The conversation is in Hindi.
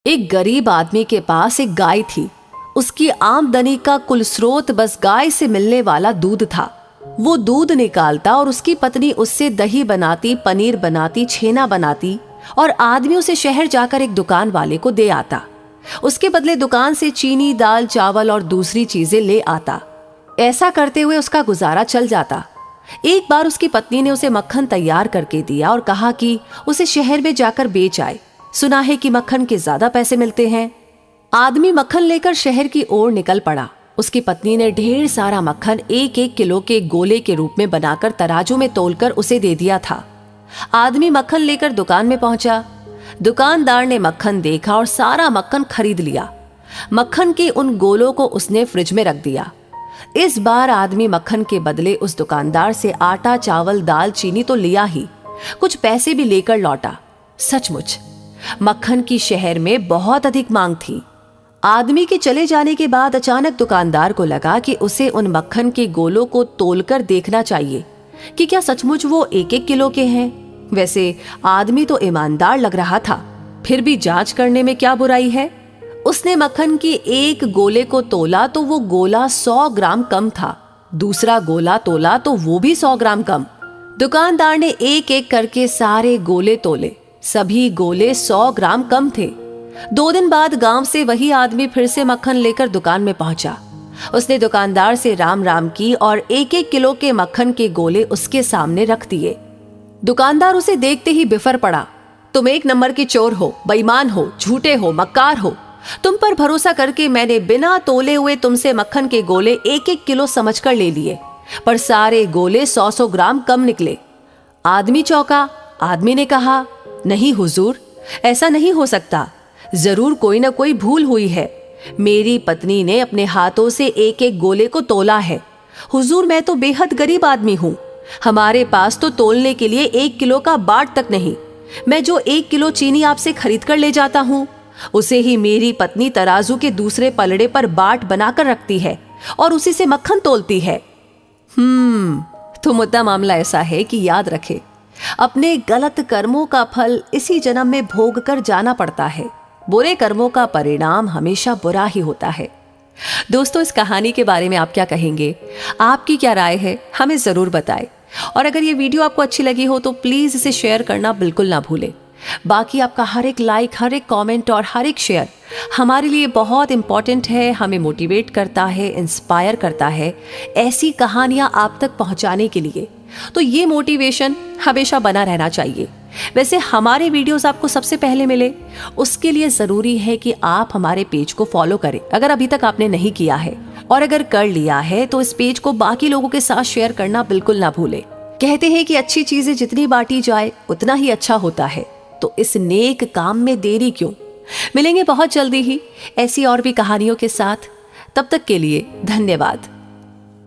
एक गरीब आदमी के पास एक गाय थी। उसकी आमदनी का कुल स्रोत बस गाय से मिलने वाला दूध था। वो दूध निकालता और उसकी पत्नी उससे दही बनाती, पनीर बनाती, छेना बनाती और आदमी उसे शहर जाकर एक दुकान वाले को दे आता। उसके बदले दुकान से चीनी, दाल, चावल और दूसरी चीजें ले आता। ऐसा करते हुए उसका गुजारा चल जाता। एक बार उसकी पत्नी ने उसे मक्खन तैयार करके दिया और कहा कि उसे शहर में जाकर बेच आए। सुना है कि मक्खन के ज्यादा पैसे मिलते हैं। आदमी मक्खन लेकर शहर की ओर निकल पड़ा। उसकी पत्नी ने ढेर सारा मक्खन 1-1 किलो के गोले के रूप में बनाकर तराजू में तोलकर उसे दे दिया था। आदमी मक्खन लेकर दुकान में पहुंचा। दुकानदार ने मक्खन देखा और सारा मक्खन खरीद लिया। मक्खन के उन गोलों को उसने फ्रिज में रख दिया। इस बार आदमी मक्खन के बदले उस दुकानदार से आटा, चावल, दाल, चीनी तो लिया ही, कुछ पैसे भी लेकर लौटा। सचमुच मक्खन की शहर में बहुत अधिक मांग थी। आदमी के चले जाने के बाद अचानक दुकानदार को लगा कि उसे उन मक्खन के गोलों को तोलकर देखना चाहिए कि क्या सचमुच वो 1-1 किलो के हैं। वैसे आदमी तो ईमानदार लग रहा था, फिर भी जांच करने में क्या बुराई है। उसने मक्खन की एक गोले को तोला तो वो गोला 100 ग्राम कम था। दूसरा गोला तोला तो वो भी 100 ग्राम कम। दुकानदार ने एक एक करके सारे गोले तोले। सभी गोले 100 ग्राम कम थे। 2 दिन बाद गांव से वही आदमी फिर से मक्खन लेकर दुकान में पहुंचा। उसने दुकानदार से राम राम की और 1-1 किलो के मक्खन के गोले उसके सामने रख दिए। दुकानदार उसे देखते ही बिफर पड़ा। तुम 1 नंबर के चोर हो, बेईमान हो, झूठे हो, मक्कार हो। तुम पर भरोसा करके मैंने बिना तोले हुए तुमसे मक्खन के गोले 1-1 किलो समझकर ले लिए, पर सारे गोले 100-100 ग्राम कम निकले। आदमी चौंका। आदमी ने कहा, नहीं हुजूर, ऐसा नहीं हो सकता। जरूर कोई ना कोई भूल हुई है। मेरी पत्नी ने अपने हाथों से 1-1 गोले को तोला है। हुजूर, मैं तो बेहद गरीब आदमी हूँ। हमारे पास तो तोलने के लिए 1 किलो का बाट तक नहीं। मैं जो 1 किलो चीनी आपसे खरीद कर ले जाता हूँ, उसे ही मेरी पत्नी तराजू के दूसरे पलड़े पर बाट बनाकर रखती है और उसी से मक्खन तोलती है। तो मुद्दा मामला ऐसा है कि याद रखे, अपने गलत कर्मों का फल इसी जन्म में भोग कर जाना पड़ता है। बुरे कर्मों का परिणाम हमेशा बुरा ही होता है। दोस्तों, इस कहानी के बारे में आप क्या कहेंगे? आपकी क्या राय है? हमें जरूर बताएं। और अगर ये वीडियो आपको अच्छी लगी हो तो प्लीज इसे शेयर करना बिल्कुल ना भूलें। बाकी आपका हर एक लाइक, हर एक कमेंट और हर एक शेयर हमारे लिए बहुत इंपॉर्टेंट है। हमें मोटिवेट करता है, इंस्पायर करता है ऐसी कहानियां आप तक पहुंचाने के लिए। तो ये मोटिवेशन हमेशा बना रहना चाहिए। वैसे हमारे वीडियोस आपको सबसे पहले मिले, उसके लिए जरूरी है कि आप हमारे पेज को फॉलो करें अगर अभी तक आपने नहीं किया है, और अगर कर लिया है तो इस पेज को बाकी लोगों के साथ शेयर करना बिल्कुल ना भूलें। कहते हैं कि अच्छी चीजें जितनी बांटी जाए उतना ही अच्छा होता है, तो इस नेक काम में देरी क्यों। मिलेंगे बहुत जल्दी ही ऐसी और भी कहानियों के साथ। तब तक के लिए धन्यवाद।